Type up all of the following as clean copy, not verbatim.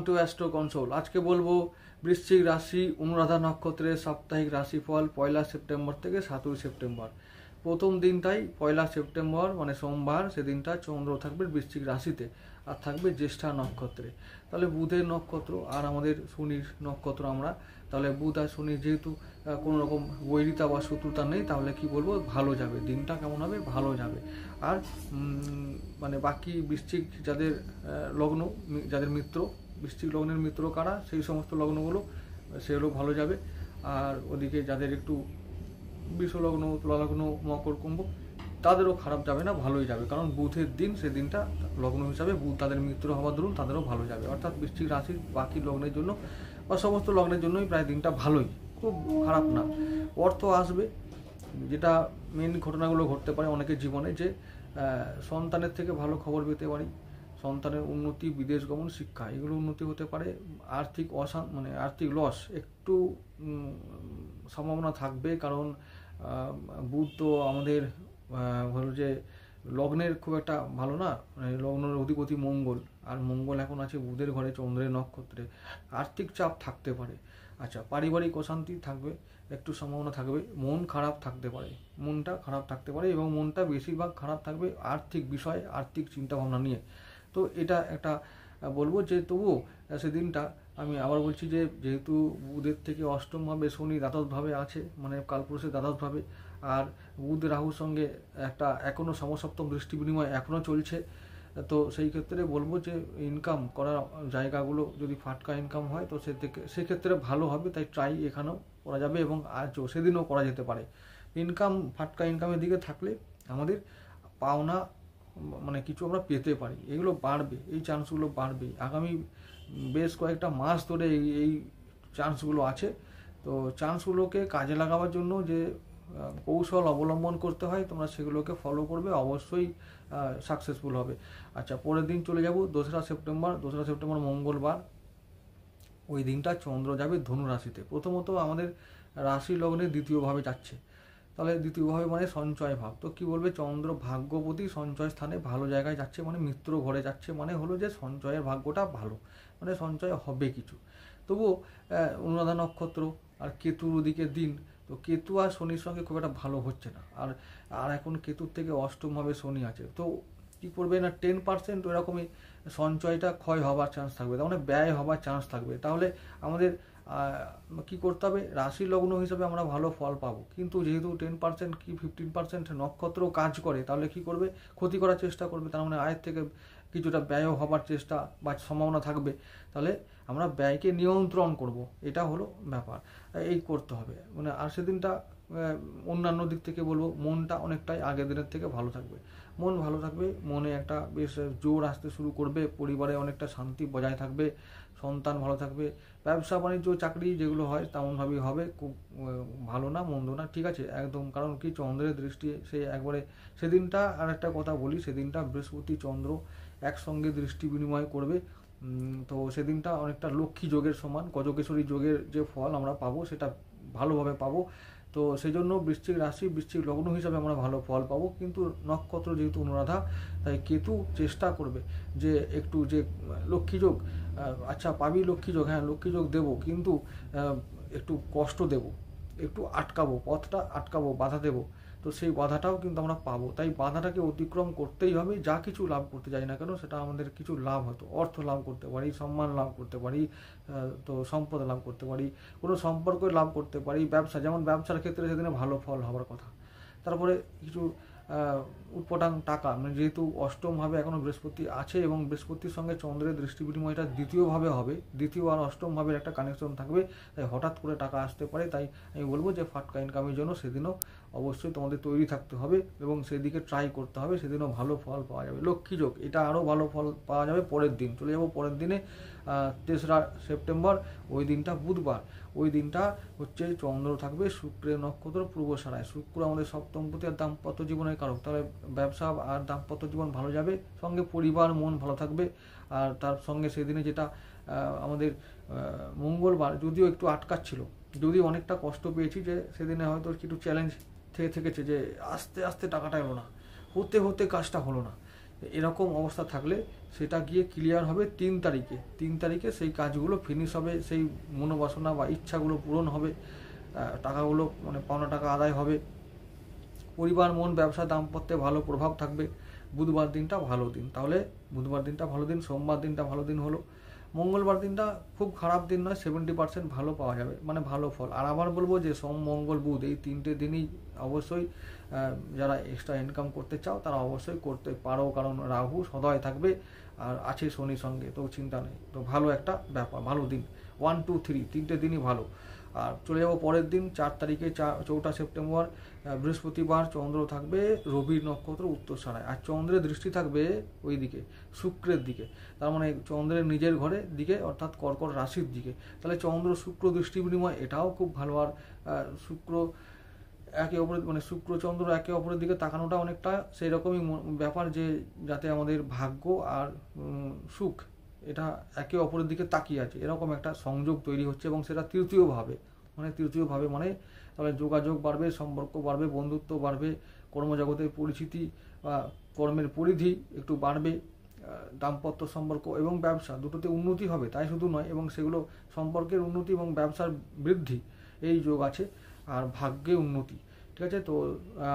Two astro console. আজকে বলবো বৃশ্চিক রাশি অনুরাধা নক্ষত্রের সাপ্তাহিক রাশিফল 1 সেপ্টেম্বর থেকে 7 সেপ্টেম্বর। প্রথম দিনটাই 1 সেপ্টেম্বর মানে সোমবার, সেদিনটা চন্দ্র থাকবে বৃশ্চিক রাশিতে আর থাকবে জ্যেষ্ঠা নক্ষত্রে। তাহলে বুধের নক্ষত্র আর আমাদের শনির নক্ষত্র আমরা, তাহলে বুধ আর শনি যেহেতু কোনো রকম বৈরিতা বা শত্রুতা নেই, তাহলে কি বলবো ভালো যাবে, দিনটা কেমন হবে ভালো যাবে। আর মানে বাকি বৃশ্চিক যাদের লগ্ন, যাদের মিত্র, বৃশ্চিক লগ্নের মিত্র কারা, সেই সমস্ত লগ্নগুলো সেগুলো ভালো যাবে। আর ওদিকে যাদের একটু বিষলগ্ন, তুলালগ্ন, মকর, কুম্ভ, তাদেরও খারাপ যাবে না, ভালোই যাবে। কারণ বুধের দিন, সেদিনটা লগ্ন হিসাবে বুধ তাদের মিত্র হওয়ার দরুন তাদেরও ভালো যাবে। অর্থাৎ বৃশ্চিক রাশির বাকি লগ্নের জন্য বা সমস্ত লগ্নের জন্যই প্রায় দিনটা ভালোই, খুব খারাপ না। অর্থ আসবে, যেটা মেন ঘটনাগুলো ঘটতে পারে অনেকের জীবনে, যে সন্তানের থেকে ভালো খবর পেতে পারি, সন্তানের উন্নতি, বিদেশ গমন, শিক্ষা, এগুলো উন্নতি হতে পারে। আর্থিক মানে আর্থিক লস একটু সম্ভাবনা থাকবে, কারণ বুধ তো আমাদের হলো যে লগ্নের খুব একটা ভালো না, লগ্নের অধিপতি মঙ্গল, আর মঙ্গল এখন আছে বুধের ঘরে চন্দ্রের নক্ষত্রে। আর্থিক চাপ থাকতে পারে। আচ্ছা, পারিবারিক অশান্তি থাকবে, একটু সম্ভাবনা থাকবে। মন খারাপ থাকতে পারে, মনটা খারাপ থাকতে পারে, এবং মনটা বেশিরভাগ খারাপ থাকবে আর্থিক বিষয়, আর্থিক চিন্তাভাবনা নিয়ে। তো এটা একটা বলবো যে তবুও সেদিনটা আমি আবার বলছি যে যেহেতু বুধের থেকে অষ্টমভাবে শনি দ্বাদশভাবে আছে, মানে কালপুরুষের দ্বাদশভাবে, আর বুধ রাহুর সঙ্গে একটা এখনও সমসপ্তম দৃষ্টি বিনিময় এখনও চলছে, তো সেই ক্ষেত্রে বলবো যে ইনকাম করার জায়গাগুলো যদি ফাটকা ইনকাম হয় তো সেক্ষেত্রে ভালো হবে। তাই ট্রাই এখানেও করা যাবে এবং আজও সেদিনও করা যেতে পারে। ইনকাম ফাটকা ইনকামের দিকে থাকলে আমাদের পাওনা মানে কিছু আমরা পেতে পারি, এগুলো বাড়বে, এই চান্সগুলো বাড়বে। আগামী বেশ কয়েকটা মাস ধরে এই চান্সগুলো আছে। তো চান্সগুলোকে কাজে লাগাবার জন্য যে কৌশল অবলম্বন করতে হয়, তোমরা সেগুলোকে ফলো করবে, অবশ্যই সাকসেসফুল হবে। আচ্ছা, পরের দিন চলে যাব 2 সেপ্টেম্বর মঙ্গলবার। ওই দিনটা চন্দ্র যাবে ধনু রাশিতে। প্রথমত আমাদের রাশি লগ্নে দ্বিতীয়ভাবে যাচ্ছে, তাহলে দ্বিতীয়ভাবে মানে সঞ্চয় ভাব। তো কি বলবে, চন্দ্র ভাগ্যপতি সঞ্চয় স্থানে ভালো জায়গায় যাচ্ছে, মানে মিত্র ঘরে যাচ্ছে, মানে হলো যে সঞ্চয়ের ভাগ্যটা ভালো, মানে সঞ্চয় হবে কিছু। তবুও অনুরাধা নক্ষত্র আর কেতুর ওদিকে দিন, তো কেতু আর শনির সঙ্গে খুব একটা ভালো হচ্ছে না। আর এখন কেতুর থেকে অষ্টমভাবে শনি আছে, তো কী করবে না 10% ওইরকমই সঞ্চয়টা ক্ষয় হওয়ার চান্স থাকবে, তার মানে ব্যয় হওয়ার চান্স থাকবে। তাহলে আমাদের কি করতে হবে, রাশি লগ্ন হিসাবে আমরা ভালো ফল পাবো, কিন্তু যেহেতু 10% কি 15% নক্ষত্র কাজ করে, তাহলে কি করবে, ক্ষতি করার চেষ্টা করবে, তার মানে আয়ের থেকে কিছুটা ব্যয় হবার চেষ্টা বা সম্ভাবনা থাকবে। তাহলে আমরা ব্যয়কে নিয়ন্ত্রণ করব, এটা হলো ব্যাপার, এই করতে হবে। মানে আর সেদিনটা অন্যান্য দিক থেকে বলবো মনটা অনেকটাই আগের দিনের থেকে ভালো থাকবে, মন ভালো থাকবে, মনে একটা বেশ জোর আসতে শুরু করবে, পরিবারে অনেকটা শান্তি বজায় থাকবে, সন্তান ভালো থাকবে, ব্যবসা বাণিজ্য চাকরি যেগুলো হয় তেমনভাবেই হবে, খুব ভালো না মন্দ না, ঠিক আছে একদম। কারণ কি চন্দ্রের দৃষ্টি সে একবারে সেদিনটা, আর একটা কথা বলি, সেদিনটা বৃহস্পতি চন্দ্র একসঙ্গে দৃষ্টি বিনিময় করবে। তো সেদিনটা অনেকটা লক্ষ্মী যোগের সমান, গজকেশরী যোগের যে ফল আমরা পাবো সেটা ভালোভাবে পাবো। তো সেই জন্য বৃশ্চিক রাশি, বৃশ্চিক লগ্ন হিসাবে আমরা ভালো ফল পাবো। কিন্তু নক্ষত্র যেহেতু অনুরাধা, তাই কেতু চেষ্টা করবে যে একটু যে লক্ষ্মী যোগ, আচ্ছা পাবি লক্ষ্মী যোগ, হ্যাঁ লক্ষ্মী যোগ দেবো, কিন্তু একটু কষ্ট দেব, একটু আটকাবো, পথটা আটকাবো, বাধা দেবো, তো সেই বাধাটাও কিন্তু আমরা পাবো। তাই বাধাটাকে অতিক্রম করতেই হবে। যা কিছু লাভ করতে যাই না কেন, সেটা আমাদের কিছু লাভ হতো, অর্থ লাভ করতে পারি, সম্মান লাভ করতে পারি, তো সম্পদ লাভ করতে পারি, কোনো সম্পর্ক লাভ করতে পারি, ব্যবসা, যেমন ব্যবসার ক্ষেত্রে সেদিনে ভালো ফল হওয়ার কথা। তারপরে কিছু উৎপটাং টাকা, মানে যেহেতু অষ্টমভাবে এখনও বৃহস্পতি আছে এবং বৃহস্পতির সঙ্গে চন্দ্রের দৃষ্টি বিনিময়টা দ্বিতীয়ভাবে হবে, দ্বিতীয় আর অষ্টমভাবের একটা কানেকশন থাকবে, তাই হঠাৎ করে টাকা আসতে পারে। তাই আমি বলবো যে ফাটকা ইনকামের জন্য সেদিনও অবশ্যই তোমাদের তৈরি থাকতে হবে এবং সেদিকে ট্রাই করতে হবে, সেদিনও ভালো ফল পাওয়া যাবে। লক্ষ্মী যোগ, এটা আরও ভালো ফল পাওয়া যাবে পরের দিন। চলে যাব পরের দিনে 3 সেপ্টেম্বর, ওই দিনটা বুধবার। ওই দিনটা হচ্ছে চন্দ্র থাকবে শুক্রের নক্ষত্র পূর্বসারায়। শুক্র আমাদের সপ্তমপতি আর দাম্পত্য জীবনের কারক, তাহলে ব্যবসা আর দাম্পত্য জীবন ভালো যাবে, সঙ্গে পরিবার মন ভালো থাকবে। আর তার সঙ্গে সেদিনে যেটা আমাদের মঙ্গলবার, যদিও একটু আটকাচ্ছিল, যদিও অনেকটা কষ্ট পেয়েছি, যে সেদিনে হয়তো একটু চ্যালেঞ্জ থেকেছে, যে আস্তে আস্তে টাকাটা এলো না, হতে হতে কাজটা হলো না, এরকম অবস্থা থাকলে সেটা গিয়ে ক্লিয়ার হবে 3 তারিখে। 3 তারিখে সেই কাজগুলো ফিনিশ হবে, সেই মনোবাসনা বা ইচ্ছাগুলো পূরণ হবে, টাকাগুলো মানে পাওনা টাকা আদায় হবে, পরিবার, মন, ব্যবসা, দাম্পত্যে ভালো প্রভাব থাকবে। বুধবার দিনটা ভালো দিন। তাহলে বুধবার দিনটা ভালো দিন, সোমবার দিনটা ভালো দিন হলো। মঙ্গলবার দিনটা খুব খারাপ দিন নয়, 70% ভালো পাওয়া যাবে, মানে ভালো ফল। আর আবার বলবো যে সোম, মঙ্গল, বুধ এই 3টে দিনই অবশ্যই যারা এক্সট্রা ইনকাম করতে চাও তারা অবশ্যই করতে পারো, কারণ রাহু সদয় থাকবে আর আছে শনির সঙ্গে, তো চিন্তা নেই। তো ভালো একটা ব্যাপার, ভালো দিন। 1, 2, 3 3টে দিনই ভালো। আর চলে যাবো পরের দিন 4 তারিখে, 4 সেপ্টেম্বর, বৃহস্পতিবার, চন্দ্র থাকবে রবির নক্ষত্র উত্তরসরায়, আর চন্দ্রের দৃষ্টি থাকবে ওই দিকে শুক্রের দিকে, তার মানে চন্দ্রের নিজের ঘরের দিকে অর্থাৎ কর্কট রাশির দিকে। তাহলে চন্দ্র শুক্র দৃষ্টি বিনিময় এটাও খুব ভালো। আর শুক্র একে অপরের মানে শুক্র চন্দ্র একে অপরের দিকে তাকানোটা অনেকটা সেই রকমই ব্যাপার, যে যাতে আমাদের ভাগ্য আর সুখ এটা একে অপরের দিকে তাকিয়ে আছে, এরকম একটা সংযোগ তৈরি হচ্ছে, এবং সেটা তৃতীয়ভাবে মানে তাহলে যোগাযোগ বাড়বে, সম্পর্ক বাড়বে, বন্ধুত্ব বাড়বে, কর্মজগতের পরিচিতি বা কর্মের পরিধি একটু বাড়বে, দাম্পত্য সম্পর্ক এবং ব্যবসা দুটোতে উন্নতি হবে, তাই শুধু নয়, এবং সেগুলো সম্পর্কের উন্নতি এবং ব্যবসার বৃদ্ধি এই যোগ আছে, আর ভাগ্যে উন্নতি। ঠিক আছে, তো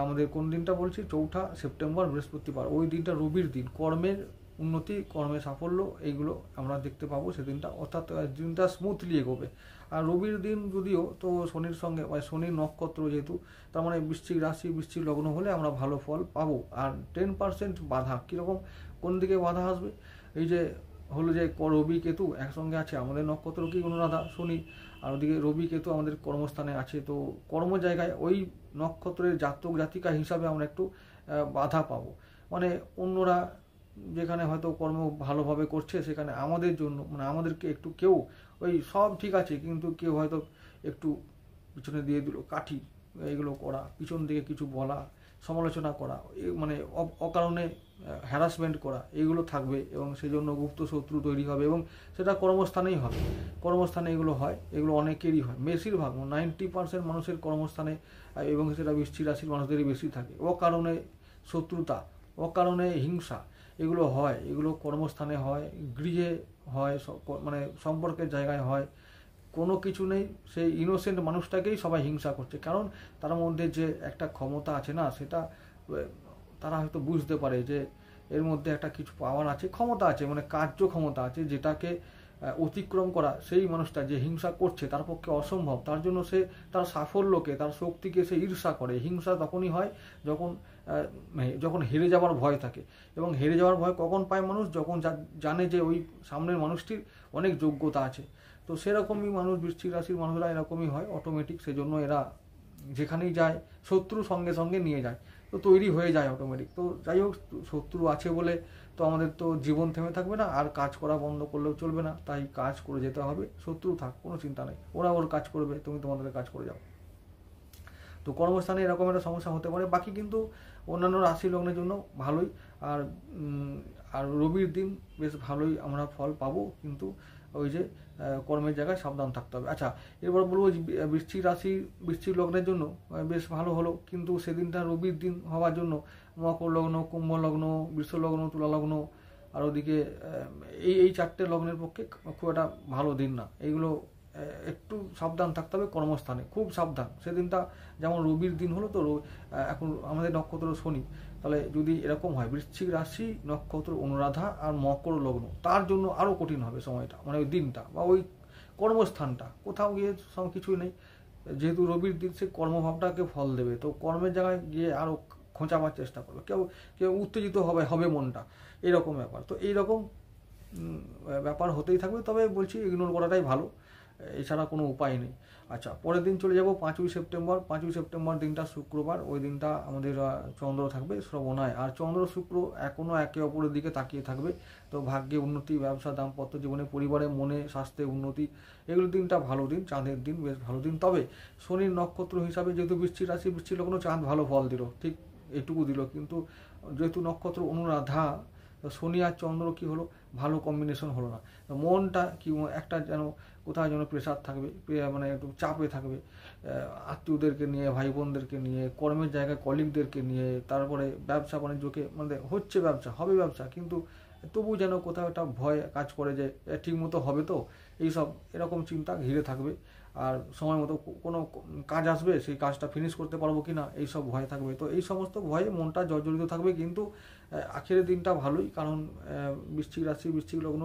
আমাদের কোন দিনটা বলছি, 4 সেপ্টেম্বর বৃহস্পতিবার, ওই দিনটা রবির দিন, কর্মের উন্নতি, কর্মের সাফল্য এইগুলো আমরা দেখতে পাবো সেদিনটা, অর্থাৎ দিনটা স্মুথলি এগোবে। আর রবির দিন যদিও তো শনির সঙ্গে শনির নক্ষত্র যেহেতু, তার মানে বৃশ্চিক রাশি বৃশ্চিক লগ্ন হলে আমরা ভালো ফল পাবো। আর 10% বাধা, কীরকম কোন দিকে বাধা আসবে, এই যে হলো যে রবি কেতু একসঙ্গে আছে, আমাদের নক্ষত্র কি অনুরাধা শনি, আর ওদিকে রবি কেতু আমাদের কর্মস্থানে আছে, তো কর্ম জায়গায় ওই নক্ষত্রের জাতক জাতিকা হিসাবে আমরা একটু বাধা পাবো। মানে অন্যরা যেখানে হয়তো কর্ম ভালোভাবে করছে সেখানে আমাদের জন্য মানে আমাদেরকে একটু কেউ ওই সব ঠিক আছে কিন্তু কেউ হয়তো একটু পিছনে দিয়ে দিল কাঠি, এইগুলো করা, পিছন দিকে কিছু বলা, সমালোচনা করা, মানে অকারণে হ্যারাসমেন্ট করা, এইগুলো থাকবে, এবং সেই জন্য গুপ্ত শত্রু তৈরি হবে, এবং সেটা কর্মস্থানেই হবে। কর্মস্থানে এগুলো হয়, এগুলো অনেকেরই হয়, বেশিরভাগ 90% মানুষের কর্মস্থানে, এবং সেটা বৃশ্চিক রাশির মানুষদেরই বেশি থাকে। অকারণে শত্রুতা, অকারণে হিংসা এগুলো হয়, এগুলো কর্মস্থানে হয়, গৃহে হয়, মানে সম্পর্কের জায়গায় হয়। কোনো কিছু নেই, সেই ইনোসেন্ট মানুষটাকেই সবাই হিংসা করছে, কারণ তার মধ্যে যে একটা ক্ষমতা আছে না, সেটা তারা হয়তো বুঝতে পারে যে এর মধ্যে একটা কিছু পাওয়ার আছে, ক্ষমতা আছে, মানে কার্য ক্ষমতা আছে, যেটাকে অতিক্রম করা সেই মানুষটা যে হিংসা করছে তার পক্ষে অসম্ভব। তার জন্য সে তার সাফল্যকে, তার শক্তিকে সে ঈর্ষা করে। হিংসা তখনই হয় যখন হেরে যাওয়ার ভয় থাকে, এবং হেরে যাওয়ার ভয় কখন পায় মানুষ, যখন জানে যে ওই সামনের মানুষটির অনেক যোগ্যতা আছে। তো সেরকমই মানুষ, বৃশ্চিক রাশির মানুষরা এরকমই হয় অটোমেটিক, সেজন্য এরা যেখানেই যায় শত্রু সঙ্গে সঙ্গে নিয়ে যায়, তো তৈরি হয়ে যায় অটোমেটিক। তো যাই হোক, শত্রু আছে বলে তো আমাদের তো জীবন থেমে থাকবে না, আর কাজ করা বন্ধ করলেও চলবে না, তাই কাজ করে যেতে হবে। শত্রু থাক, কোনো চিন্তা নেই, ওরা ওর কাজ করবে, তুমি তোমাদের কাজ করে যাও। তো কর্মস্থানে এরকম একটা সমস্যা হতে পারে, বাকি কিন্তু অন্যান্য রাশি লগ্নের জন্য ভালোই। আর রবির দিন বেশ ভালোই আমরা ফল পাবো, কিন্তু ওই যে কর্মের জায়গায় সাবধান থাকতে হবে। আচ্ছা, এরপর বলবো বৃশ্চিক রাশি বৃশ্চিক লগ্নের জন্য বেশ ভালো হলো, কিন্তু সেদিনটা রবির দিন হওয়ার জন্য মকর লগ্ন, কুম্ভ লগ্ন, বৃষ লগ্ন, তুলা লগ্ন, আর ওদিকে এই 4টে লগ্নের পক্ষে খুব একটা ভালো দিন না। এইগুলো একটু সাবধান থাকতে হবে কর্মস্থানে, খুব সাবধান। সেদিনটা যেমন রবির দিন হলো, তো এখন আমাদের নক্ষত্র শনি, তাহলে যদি এরকম হয় বৃশ্চিক রাশি নক্ষত্র অনুরাধা আর মকর লগ্ন, তার জন্য আরও কঠিন হবে সময়টা, মানে ওই দিনটা বা ওই কর্মস্থানটা। কোথাও গিয়ে সব কিছুই নেই, যেহেতু রবির দিন সে কর্মভাবটাকে ফল দেবে, তো কর্মের জায়গায় গিয়ে আরও খোঁচাবার চেষ্টা করবে, কেউ উত্তেজিত হবে মনটা, এরকম ব্যাপার। তো এইরকম ব্যাপার হতেই থাকবে, তবে বলছি ইগনোর করাটাই ভালো, এছাড়া কোনো উপায় নেই। আচ্ছা, পরের দিন চলে যাব 5 সেপ্টেম্বর। 5 সেপ্টেম্বর দিনটা শুক্রবার, ওই দিনটা আমাদের চন্দ্র থাকবে শ্রবণায়, আর চন্দ্র শুক্র এখনও একে অপরের দিকে তাকিয়ে থাকবে। তো ভাগ্যে উন্নতি, ব্যবসা, দাম্পত্য জীবনে, পরিবারে, মনে, স্বাস্থ্যে উন্নতি, এগুলো দিনটা ভালো দিন, চাঁদের দিন বেশ ভালো দিন। তবে শনির নক্ষত্র হিসাবে যেহেতু বৃশ্চিক রাশি বৃশ্চিক লগ্ন, চাঁদ ভালো ফল দিল, ঠিক এটুকু দিল, কিন্তু যেহেতু নক্ষত্র অনুরাধা, শনি আর চন্দ্র কি হলো, ভালো কম্বিনেশন হলো না। মনটা কি একটা যেন কোথাও যেন প্রেশার থাকবে, মানে একটু চাপে থাকবে, আত্মীয়দেরকে নিয়ে, ভাই বোনদেরকে নিয়ে, কর্মের জায়গায় কলিগদেরকে নিয়ে, তারপরে ব্যবসা বাণিজ্যকে, মানে হচ্ছে ব্যবসা, হবে ব্যবসা, কিন্তু তবু যেন কোথাও একটা ভয় কাজ করে যে ঠিক মতো হবে তো, এইসব এরকম চিন্তা ঘিরে থাকবে। আর সময় মতো কোনো কাজ আসবে, সেই কাজটা ফিনিশ করতে পারবো কি না, এইসব ভয় থাকবে। তো এই সমস্ত ভয়ে মনটা জর্জরিত থাকবে, কিন্তু আখেরের দিনটা ভালোই, কারণ বৃশ্চিক রাশি, বৃশ্চিক লগ্ন,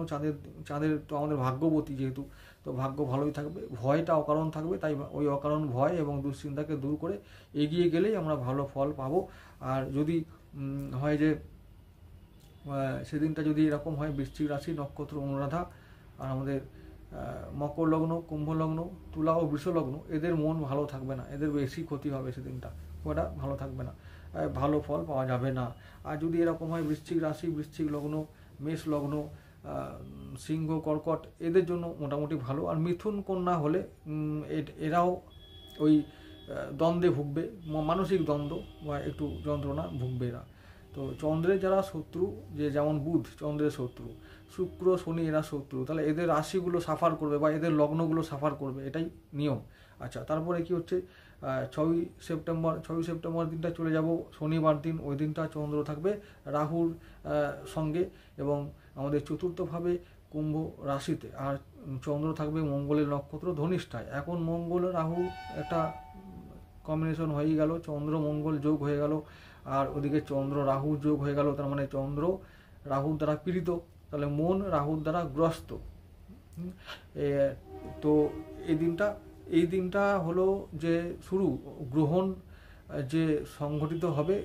চাঁদের তো আমাদের ভাগ্যবতী যেহেতু, তো ভাগ্য ভালোই থাকবে। ভয়টা অকারণ থাকবে, তাই ওই অকারণ ভয় এবং দুশ্চিন্তাকে দূর করে এগিয়ে গেলেই আমরা ভালো ফল পাবো। আর যদি হয় যে সেদিনটা যদি এরকম হয়, বৃশ্চিক রাশি, নক্ষত্র অনুরাধা, আর আমাদের মকর লগ্ন, কুম্ভ লগ্ন, তুলা ও বৃষ লগ্ন, এদের মন ভালো থাকবে না, এদের বেশি ক্ষতি হবে সেদিনটা, ওটা ভালো থাকবে না, ভালো ফল পাওয়া যাবে না। আর যদি এরকম হয় বৃশ্চিক রাশি, বৃশ্চিক লগ্ন, মেষ লগ্ন, সিংহ, কর্কট, এদের জন্য মোটামুটি ভালো। আর মিথুন, কন্যা হলে এরাও ওই দ্বন্দ্বে ভুগবে, মানসিক দ্বন্দ্ব বা একটু যন্ত্রণা ভুগবে এরা। তো চন্দ্রের যারা শত্রু, যে যেমন বুধ চন্দ্রের শত্রু, শুক্র, শনি, এরা শত্রু, তাহলে এদের রাশিগুলো সাফার করবে বা এদের লগ্নগুলো সাফার করবে, এটাই নিয়ম। আচ্ছা, তারপরে কি হচ্ছে, 6ই সেপ্টেম্বর দিনটা চলে যাব শনিবার দিন। ওই দিনটা চন্দ্র থাকবে রাহুর সঙ্গে এবং আমাদের চতুর্থভাবে কুম্ভ রাশিতে, আর চন্দ্র থাকবে মঙ্গলের নক্ষত্র ধনিষ্ঠায়। এখন মঙ্গল রাহু একটা কম্বিনেশন হয়ে গেল, চন্দ্র মঙ্গল যোগ হয়ে গেল, আর ওদিকে চন্দ্র রাহু যোগ হয়ে গেল, তার মানে চন্দ্র রাহুর দ্বারা পীড়িত, তাহলে মন রাহুর দ্বারা গ্রস্ত। তো এই দিনটা হলো যে শুরু গ্রহণ যে সংঘটিত হবে,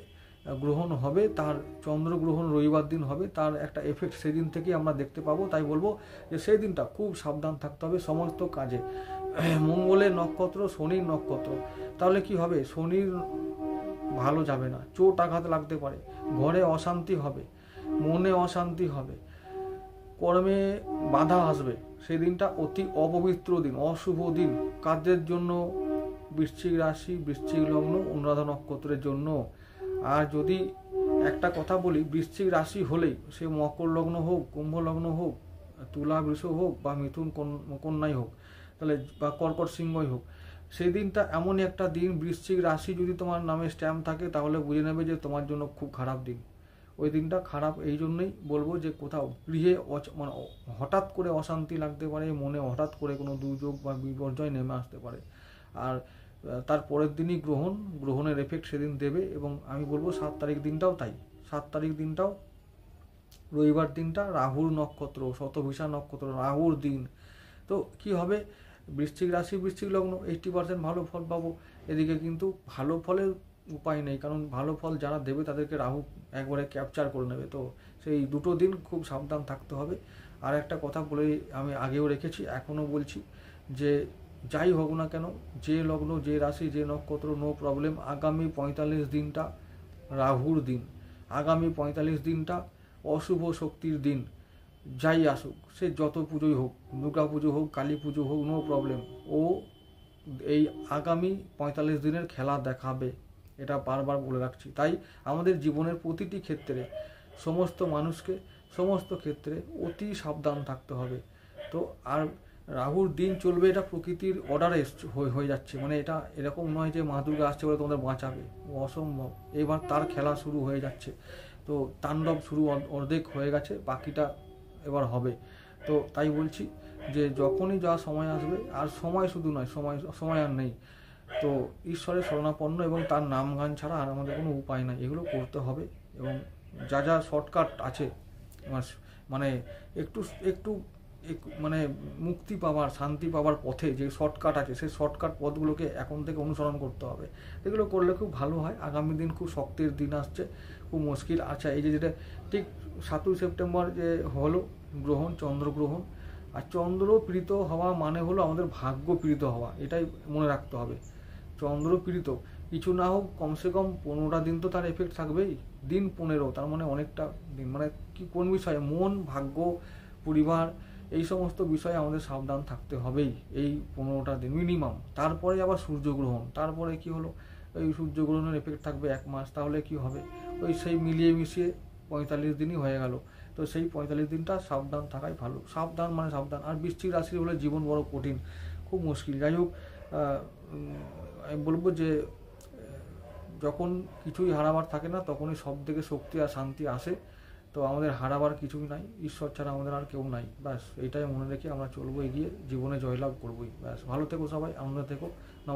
গ্রহণ হবে, তার চন্দ্রগ্রহণ রবিবার দিন হবে, তার একটা এফেক্ট সেদিন থেকেই আমরা দেখতে পাবো। তাই বলবো যে সেই দিনটা খুব সাবধান থাকতে হবে সমস্ত কাজে। মঙ্গলের নক্ষত্র, শনির নক্ষত্র, তাহলে কি হবে, শনির ভালো যাবে না, চোট আঘাত লাগতে পারে, ঘরে অশান্তি হবে, মনে অশান্তি হবে, কর্মে বাধা আসবে। সেই দিনটা অতি অপবিত্র দিন, অশুভ দিন কাজের জন্য, বৃশ্চিক রাশি, বৃশ্চিক লগ্ন, অনুরাধা নক্ষত্রের জন্য। আর যদি একটা কথা বলি, বৃশ্চিক রাশি হলেই সে মকর লগ্ন হোক, কুম্ভ লগ্ন হোক, তুলা বৃষ হোক, বা মিথুন কন্যাই হোক, তাহলে বা কর্কট সিংহই হোক, সেই দিনটা এমনই একটা দিন, বৃশ্চিক রাশি যদি তোমার নামে স্ট্যাম্প থাকে তাহলে বুঝে নেবে যে তোমার জন্য খুব খারাপ দিন। ওই দিনটা খারাপ এই জন্যই বলবো যে কোথাও গৃহে মানে হঠাৎ করে অশান্তি লাগতে পারে, মনে হঠাৎ করে কোনো দুর্যোগ বা বিপর্যয় নেমে আসতে পারে। আর তার পরের দিনই গ্রহণের এফেক্ট সেদিন দেবে। এবং আমি বলবো 7 তারিখ দিনটাও তাই, 7 তারিখ দিনটাও রবিবার দিনটা রাহুর নক্ষত্র, শতভিষা নক্ষত্র, রাহুর দিন। তো কি হবে, বৃশ্চিক রাশি, বৃশ্চিক লগ্ন 80% ভালো ফল পাবো। এদিকে কিন্তু ভালো ফলের উপায় নেই, কারণ ভালো ফল যারা দেবে তাদেরকে রাহু একবারে ক্যাপচার করে নেবে। তো সেই দুটো দিন খুব সাবধান থাকতে হবে। আর একটা কথা বলে আমি আগেও রেখেছি, এখনও বলছি, যে যাই হোক না কেন, যে লগ্ন, যে রাশি, যে নক্ষত্র, নো প্রবলেম, আগামী 45 দিনটা রাহুর দিন, আগামী 45 দিনটা অশুভ শক্তির দিন। যাই আসুক, সে যত পুজোই হোক, দুর্গা পুজো হোক, কালী পুজো হোক, নো প্রবলেম, ও এই আগামী 45 দিনের খেলা দেখাবে, এটা বারবার বলে রাখছি। তাই আমাদের জীবনের প্রতিটি ক্ষেত্রে, সমস্ত মানুষকে সমস্ত ক্ষেত্রে অতি সাবধান থাকতে হবে। তো আর রাহুর দিন চলবে, এটা প্রকৃতির অর্ডারে হয়ে যাচ্ছে, মানে এটা এরকম নয় যে মা দুর্গা আসছে বলে তোমাদের বাঁচাবে, অসম্ভব। এবার তার খেলা শুরু হয়ে যাচ্ছে, তো তাণ্ডব শুরু অর্ধেক হয়ে গেছে, বাকিটা এবার হবে। তো তাই বলছি যে যখনই যা সময় আসবে, আর সময় শুধু নয়, সময় আর নেই, তো ঈশ্বরের শরণাপন্ন এবং তার নাম গান ছাড়া আর আমাদের কোনো উপায় নাই, এগুলো করতে হবে। এবং যা যা শর্টকাট আছে, মানে একটু একটু মানে মুক্তি পাওয়ার, শান্তি পাওয়ার পথে যে শর্টকাট আছে, সেই শর্টকাট পথগুলোকে এখন থেকে অনুসরণ করতে হবে। এগুলো করলে খুব ভালো হয়। আগামী দিন খুব শক্তির দিন আসছে, খুব মুশকিল। আচ্ছা, এই যে যেটা ঠিক 7ই সেপ্টেম্বর যে হলো গ্রহণ, চন্দ্রগ্রহণ, আর চন্দ্র পীড়িত হওয়া মানে হলো আমাদের ভাগ্য পীড়িত হওয়া, এটাই মনে রাখতে হবে। চন্দ্র পীড়িত কিছু না হোক, কমসে কম 15টা দিন তো তার এফেক্ট থাকবেই, দিন 15, তার মানে অনেকটা দিন। মানে কি, কোন বিষয়ে, মন, ভাগ্য, পরিবার, এই সমস্ত বিষয়ে আমাদের সাবধান থাকতে হবেই এই 15টা দিন মিনিমাম। তারপরে আবার সূর্যগ্রহণ, তারপরে কি হলো, ওই সূর্যগ্রহণের এফেক্ট থাকবে 1 মাস। তাহলে কি হবে, ওই সেই মিলিয়ে মিশিয়ে 45 দিনই হয়ে গেল। তো সেই 45 দিনটা সাবধান থাকাই ভালো। সাবধান মানে সাবধান। আর বৃশ্চিক রাশির হলে জীবন বড় কঠিন, খুব মুশকিল। যাই হোক, আমি বলবো যে যখন কিছুই হারাবার থাকে না তখনই সব থেকে শক্তি আর শান্তি আসে। তো আমাদের হারাবার কিছুই নাই, ঈশ্বর ছাড়া আমাদের আর কেউ নাই। ব্যাস এইটাই মনে রেখে আমরা চলবো এগিয়ে, জীবনে জয়লাভ করবোই। ব্যাস, ভালো থেকো সবাই, আনন্দ থেকো।